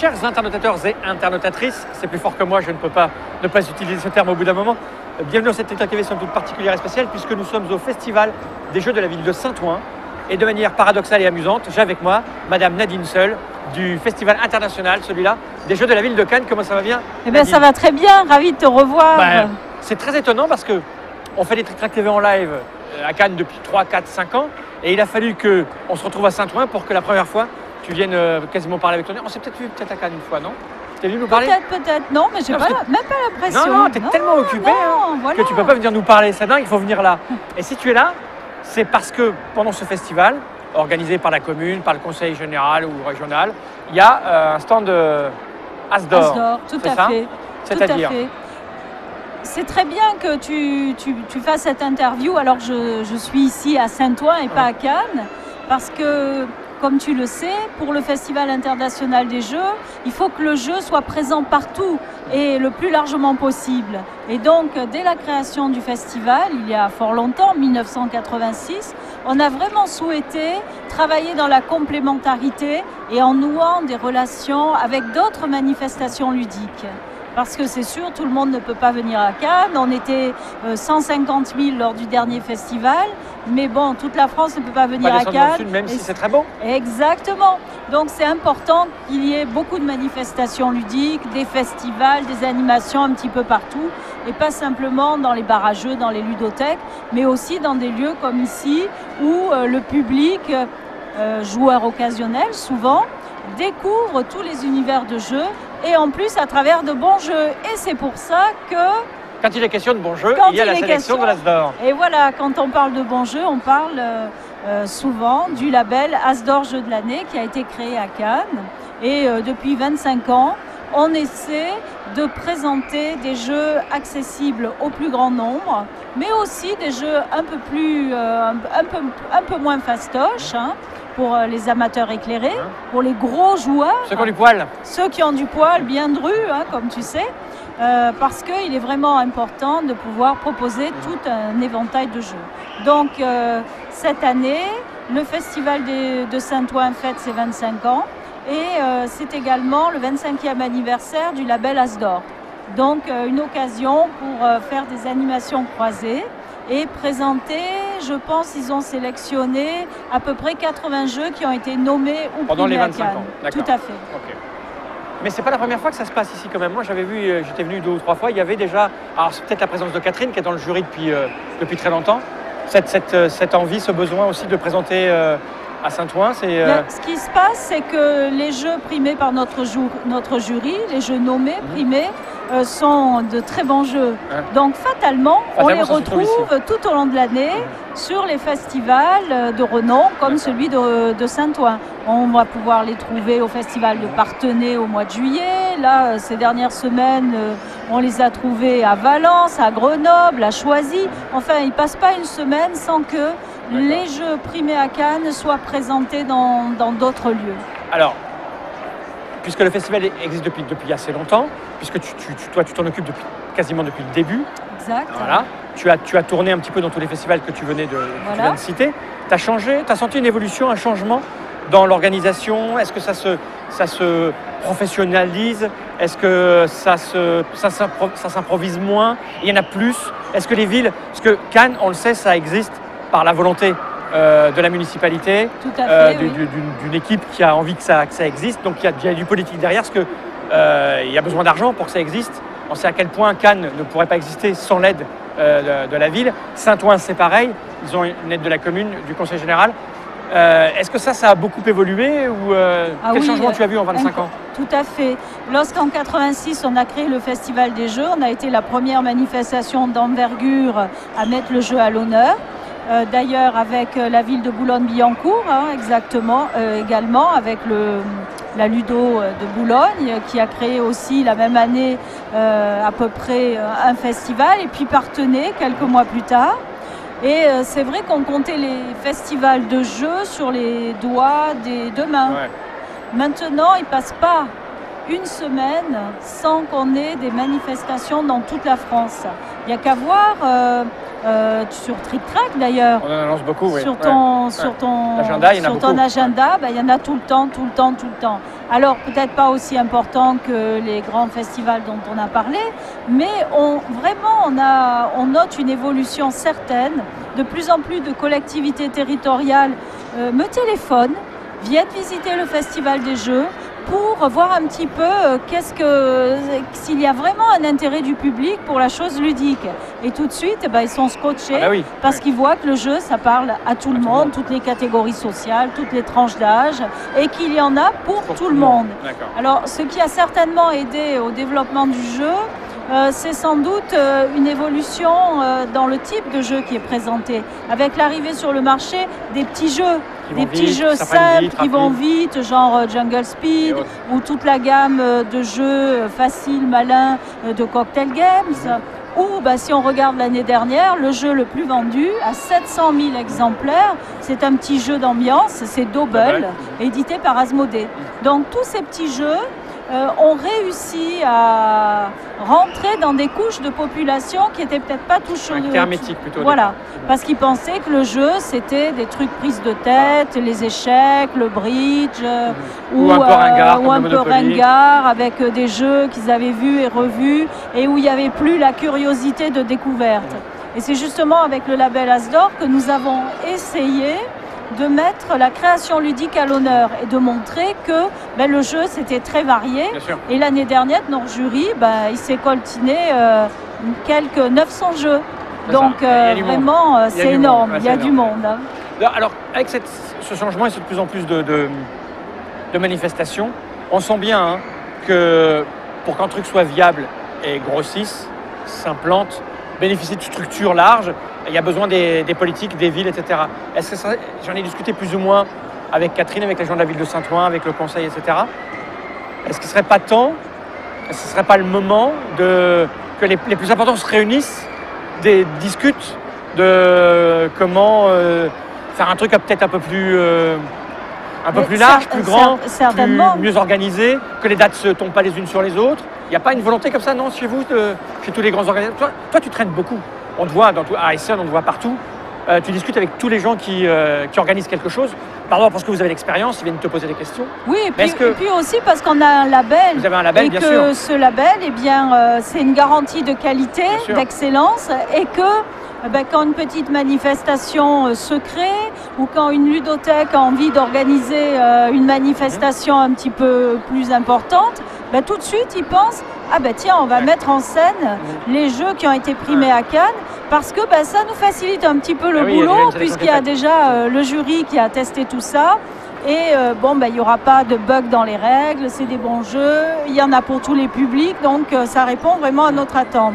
Chers internautateurs et internautatrices, c'est plus fort que moi, je ne peux pas ne pas utiliser ce terme au bout d'un moment. Bienvenue dans cette interview toute particulière et spéciale puisque nous sommes au Festival des Jeux de la ville de Saint-Ouen. Et de manière paradoxale et amusante, j'ai avec moi Madame Nadine Seul du Festival international, celui-là, des Jeux de la ville de Cannes. Comment ça va bien? Eh bien ça va très bien, ravi de te revoir. C'est très étonnant parce que on fait des Trick Track TV en live à Cannes depuis 3, 4, 5 ans. Et il a fallu qu'on se retrouve à Saint-Ouen pour que la première fois, tu viennes quasiment parler avec toi. On s'est peut-être vu à Cannes une fois, non? Tu es venu nous parler? Peut-être, non, mais j'ai même pas l'impression. Non, tu es tellement occupé voilà, que tu ne peux pas venir nous parler. C'est dingue, il faut venir là. Et si tu es là, c'est parce que pendant ce festival, organisé par la commune, par le conseil général ou régional, il y a un stand Asdor. Asdor, tout à fait. C'est-à-dire? C'est très bien que tu fasses cette interview alors que je suis ici à Saint-Ouen et pas à Cannes, parce que, comme tu le sais, pour le Festival international des Jeux, il faut que le jeu soit présent partout et le plus largement possible. Et donc, dès la création du festival, il y a fort longtemps, 1986, on a vraiment souhaité travailler dans la complémentarité et en nouant des relations avec d'autres manifestations ludiques. Parce que c'est sûr, tout le monde ne peut pas venir à Cannes. On était 150 000 lors du dernier festival. Mais bon, toute la France ne peut pas venir à Cannes. Sud, même si c'est très beau. Exactement. Donc c'est important qu'il y ait beaucoup de manifestations ludiques, des festivals, des animations un petit peu partout. Et pas simplement dans les bars à jeux, dans les ludothèques, mais aussi dans des lieux comme ici où le public, joueur occasionnel souvent, découvre tous les univers de jeux et en plus à travers de bons jeux. Et c'est pour ça que... Quand il est question de bons jeux, il y a la sélection de l'Asdor. Et voilà, quand on parle de bons jeux, on parle souvent du label Asdor Jeux de l'année qui a été créé à Cannes. Et depuis 25 ans, on essaie de présenter des jeux accessibles au plus grand nombre, mais aussi des jeux un peu moins fastoches, pour les amateurs éclairés, pour les gros joueurs. Ceux qui ont du poil. Ceux qui ont du poil bien dru, comme tu sais, parce qu'il est vraiment important de pouvoir proposer tout un éventail de jeux. Donc cette année, le Festival de Saint-Ouen fête ses 25 ans et c'est également le 25e anniversaire du label Asdor. Donc une occasion pour faire des animations croisées et présenter, je pense, ils ont sélectionné à peu près 80 jeux qui ont été nommés ou pendant les 25 à Cannes. ans. D'accord. Tout à fait. Okay. Mais c'est pas la première fois que ça se passe ici quand même. Moi j'avais vu, j'étais venu 2 ou 3 fois, il y avait déjà, alors c'est peut-être la présence de Catherine qui est dans le jury depuis très longtemps, cette envie, ce besoin aussi de présenter à Saint-Ouen. Ce qui se passe, c'est que les jeux primés par notre jury, les jeux nommés, primés, sont de très bons jeux. Donc fatalement, on les retrouve tout au long de l'année sur les festivals de renom comme celui de Saint-Ouen. On va pouvoir les trouver au festival de Parthenay au mois de juillet. Là, ces dernières semaines, on les a trouvés à Valence, à Grenoble, à Choisy. Enfin, il ne passe pas une semaine sans que les jeux primés à Cannes soient présentés dans d'autres lieux. Alors, puisque le festival existe depuis assez longtemps, puisque toi tu t'en occupes quasiment depuis le début. Exact. Voilà. Tu as tourné un petit peu dans tous les festivals que tu viens de citer. Tu as changé, tu as senti une évolution, un changement dans l'organisation? Est-ce que ça se professionnalise? Est-ce que ça s'improvise moins? Il y en a plus? Est-ce que les villes... Parce que Cannes, on le sait, ça existe par la volonté de la municipalité, d'une équipe qui a envie que ça existe. Donc il y a du politique derrière, parce qu'il y a besoin d'argent pour que ça existe. On sait à quel point Cannes ne pourrait pas exister sans l'aide de la ville. Saint-Ouen, c'est pareil. Ils ont une aide de la commune, du conseil général. Est-ce que ça a beaucoup évolué ou quel changement tu as vu en 25 ans? Tout à fait. Lorsqu'en 86, on a créé le Festival des Jeux, on a été la première manifestation d'envergure à mettre le jeu à l'honneur. D'ailleurs avec la ville de Boulogne-Billancourt, également avec la Ludo de Boulogne qui a créé aussi la même année à peu près un festival, et puis Parthenay quelques mois plus tard. Et c'est vrai qu'on comptait les festivals de jeux sur les doigts des deux mains. Ouais. Maintenant, ils ne passent pas une semaine sans qu'on ait des manifestations dans toute la France. Il n'y a qu'à voir sur Trick Track d'ailleurs. On en annonce beaucoup, oui. Sur ton agenda, il y en a beaucoup. Agenda, il y en a tout le temps. Alors peut-être pas aussi important que les grands festivals dont on a parlé, mais on note une évolution certaine. De plus en plus de collectivités territoriales me téléphonent, viennent visiter le Festival des Jeux pour voir un petit peu s'il y a vraiment un intérêt du public pour la chose ludique. Et tout de suite, ils sont scotchés parce qu'ils voient que le jeu, ça parle à tout le monde, toutes les catégories sociales, toutes les tranches d'âge, et qu'il y en a pour tout le monde. Alors, ce qui a certainement aidé au développement du jeu, c'est sans doute une évolution dans le type de jeu qui est présenté. Avec l'arrivée sur le marché des petits jeux, simples qui vont vite, genre Jungle Speed, ou toute la gamme de jeux faciles, malins de Cocktail Games. Ou si on regarde l'année dernière, le jeu le plus vendu, à 700 000 exemplaires, c'est un petit jeu d'ambiance, c'est Dobble, édité par Asmodée. Donc tous ces petits jeux ont réussi à rentrer dans des couches de population qui n'étaient peut-être pas touchées. Hermétique plutôt. Voilà, parce qu'ils pensaient que le jeu c'était des trucs prises de tête, les échecs, le bridge, ou un peu ringard avec des jeux qu'ils avaient vus et revus et où il n'y avait plus la curiosité de découverte. Et c'est justement avec le label Asdor que nous avons essayé de mettre la création ludique à l'honneur et de montrer que le jeu c'était très varié. Et l'année dernière, notre jury, il s'est coltiné quelques 900 jeux. Donc vraiment, c'est énorme, il y a du monde. Alors, avec ce changement et de plus en plus de manifestations, on sent bien que pour qu'un truc soit viable et grossisse, s'implante, bénéficie de structures larges, il y a besoin des politiques, des villes, etc. J'en ai discuté plus ou moins avec Catherine, avec les gens de la ville de Saint-Ouen, avec le conseil, etc. Est-ce qu'il ne serait pas temps, ce ne serait pas le moment que les plus importants se réunissent, discutent de comment faire un truc peut-être un peu plus large, plus grand, mieux organisé, que les dates ne tombent pas les unes sur les autres? Il n'y a pas une volonté comme ça, non, chez vous, chez tous les grands organisateurs? Toi, tu traînes beaucoup. On te voit à Essen, on te voit partout. Tu discutes avec tous les gens qui organisent quelque chose. Pardon, parce que vous avez l'expérience, ils viennent te poser des questions. Oui, et puis aussi parce qu'on a un label. Vous avez un label, et bien que sûr. Ce label, c'est une garantie de qualité, d'excellence, et que quand une petite manifestation se crée ou quand une ludothèque a envie d'organiser une manifestation un petit peu plus importante, tout de suite ils pensent tiens, on va mettre en scène les jeux qui ont été primés à Cannes parce que ça nous facilite un petit peu le boulot puisqu'il y a déjà le jury qui a testé tout ça. Et il n'y aura pas de bugs dans les règles, c'est des bons jeux, il y en a pour tous les publics, donc ça répond vraiment à notre attente.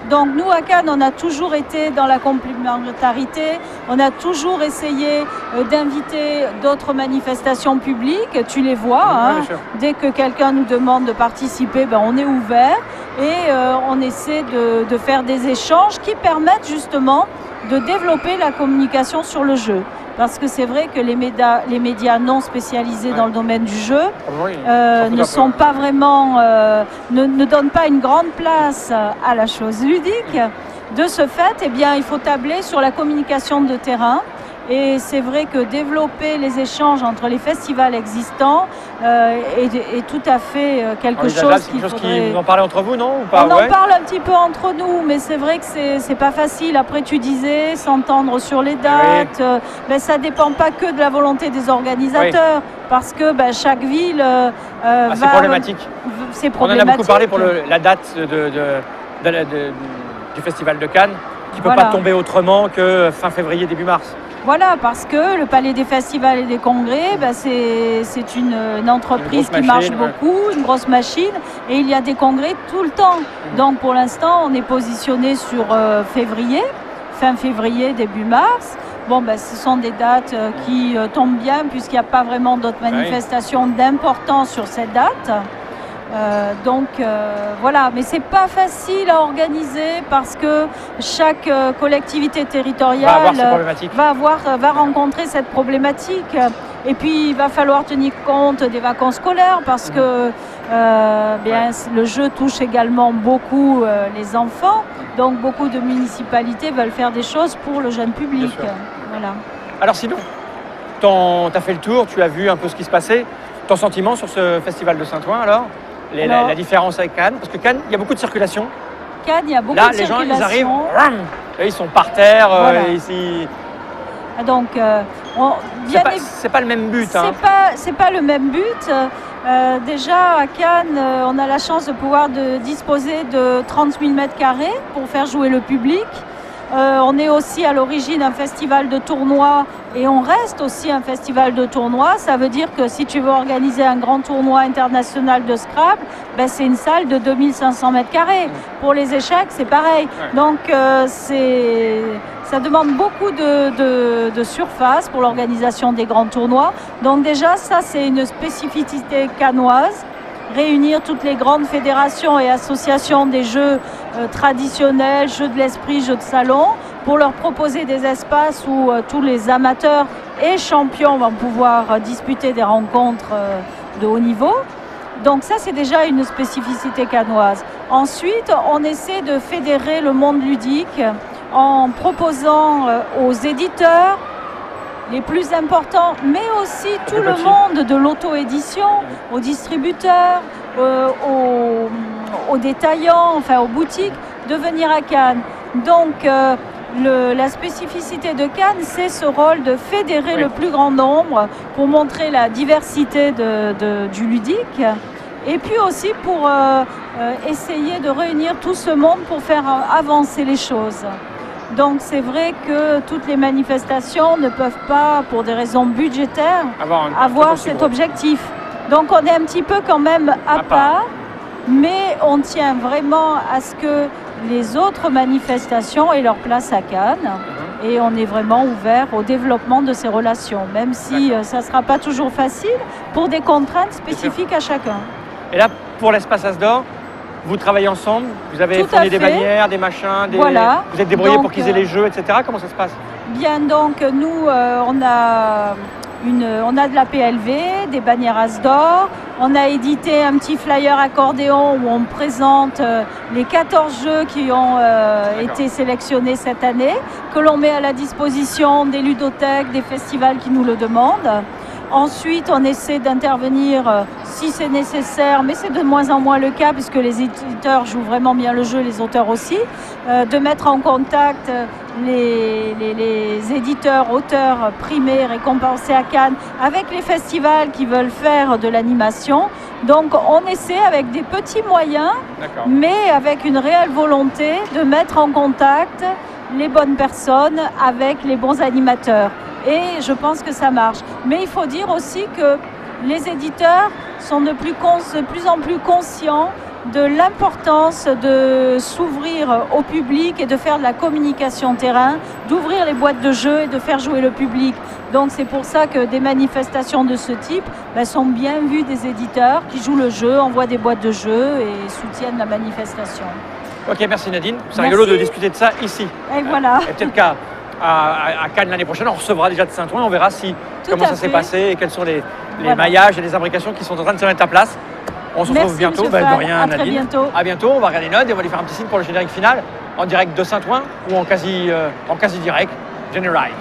Donc nous à Cannes, on a toujours été dans la complémentarité, on a toujours essayé d'inviter d'autres manifestations publiques, tu les vois, dès que quelqu'un nous demande de participer, on est ouvert et on essaie de faire des échanges qui permettent justement de développer la communication sur le jeu. Parce que c'est vrai que les médias non spécialisés dans le domaine du jeu ne sont pas vraiment, ne donnent pas une grande place à la chose ludique. De ce fait, il faut tabler sur la communication de terrain. Et c'est vrai que développer les échanges entre les festivals existants est tout à fait quelque chose qu'il faudrait... Vous en parlez entre vous, non, ou pas? On en parle un petit peu entre nous, mais c'est vrai que c'est pas facile. Après, tu disais, s'entendre sur les dates. Ça dépend pas que de la volonté des organisateurs, parce que chaque ville c'est problématique. C'est problématique. On en a beaucoup parlé pour la date du Festival de Cannes, qui ne peut pas tomber autrement que fin février, début mars. Voilà, parce que le Palais des Festivals et des Congrès, c'est une entreprise qui marche beaucoup, une grosse machine, et il y a des congrès tout le temps. Donc pour l'instant, on est positionné sur février, fin février, début mars. Ce sont des dates qui tombent bien, puisqu'il n'y a pas vraiment d'autres manifestations d'importance sur cette date. Voilà, mais c'est pas facile à organiser parce que chaque collectivité territoriale va rencontrer cette problématique. Et puis il va falloir tenir compte des vacances scolaires parce que Le jeu touche également beaucoup les enfants, donc beaucoup de municipalités veulent faire des choses pour le jeune public. Voilà. Alors sinon, tu as fait le tour, tu as vu un peu ce qui se passait. Ton sentiment sur ce festival de Saint-Ouen alors, la différence avec Cannes? Parce que Cannes, il y a beaucoup de circulation. Cannes, il y a beaucoup de circulation. Là, les gens, ils arrivent, ils sont par terre. Voilà. Ici. Donc, c'est pas le même but. C'est pas le même but. Déjà, à Cannes, on a la chance de pouvoir disposer de 30 000 m² pour faire jouer le public. On est aussi à l'origine un festival de tournois et on reste aussi un festival de tournois. Ça veut dire que si tu veux organiser un grand tournoi international de Scrabble, c'est une salle de 2500 m². Pour les échecs, c'est pareil. Donc, ça demande beaucoup de surface pour l'organisation des grands tournois. Donc déjà, ça, c'est une spécificité cannoise. Réunir toutes les grandes fédérations et associations des jeux traditionnels, jeux de l'esprit, jeux de salon, pour leur proposer des espaces où tous les amateurs et champions vont pouvoir disputer des rencontres de haut niveau. Donc ça, c'est déjà une spécificité cannoise. Ensuite, on essaie de fédérer le monde ludique en proposant aux éditeurs les plus importants, mais aussi tout le monde de l'auto-édition, aux distributeurs, aux détaillants, enfin aux boutiques, de venir à Cannes. Donc la spécificité de Cannes, c'est ce rôle de fédérer le plus grand nombre pour montrer la diversité du ludique. Et puis aussi pour essayer de réunir tout ce monde pour faire avancer les choses. Donc c'est vrai que toutes les manifestations ne peuvent pas, pour des raisons budgétaires, avoir cet objectif. Donc on est un petit peu quand même à part, mais on tient vraiment à ce que les autres manifestations aient leur place à Cannes. Et on est vraiment ouvert au développement de ces relations, même si ça ne sera pas toujours facile, pour des contraintes spécifiques à chacun. Et là, pour l'espace Asdor, vous travaillez ensemble, vous avez fourni des bannières, des machins, vous êtes débrouillés pour qu'ils aient les jeux, etc. Comment ça se passe? Bien, donc nous, on a de la PLV, des bannières Asdor. On a édité un petit flyer accordéon où on présente les 14 jeux qui ont été sélectionnés cette année, que l'on met à la disposition des ludothèques, des festivals qui nous le demandent. Ensuite, on essaie d'intervenir si c'est nécessaire, mais c'est de moins en moins le cas puisque les éditeurs jouent vraiment bien le jeu, les auteurs aussi, de mettre en contact les éditeurs, auteurs primés, récompensés à Cannes avec les festivals qui veulent faire de l'animation. Donc on essaie avec des petits moyens, mais avec une réelle volonté de mettre en contact les bonnes personnes avec les bons animateurs. Et je pense que ça marche. Mais il faut dire aussi que les éditeurs sont de plus en plus conscients de l'importance de s'ouvrir au public et de faire de la communication terrain, d'ouvrir les boîtes de jeux et de faire jouer le public. Donc c'est pour ça que des manifestations de ce type sont bien vues des éditeurs qui jouent le jeu, envoient des boîtes de jeux et soutiennent la manifestation. Ok, merci Nadine. C'est rigolo de discuter de ça ici. Et voilà. Et peut-être qu'à Cannes l'année prochaine, on recevra déjà de Saint-Ouen, on verra comment ça s'est passé et quels sont les maillages et les imbrications qui sont en train de se mettre en place. On se retrouve bientôt. De rien, Nadine. Bientôt. À bientôt. On va regarder les notes et on va lui faire un petit signe pour le générique final en direct de Saint-Ouen ou en quasi direct. Générique.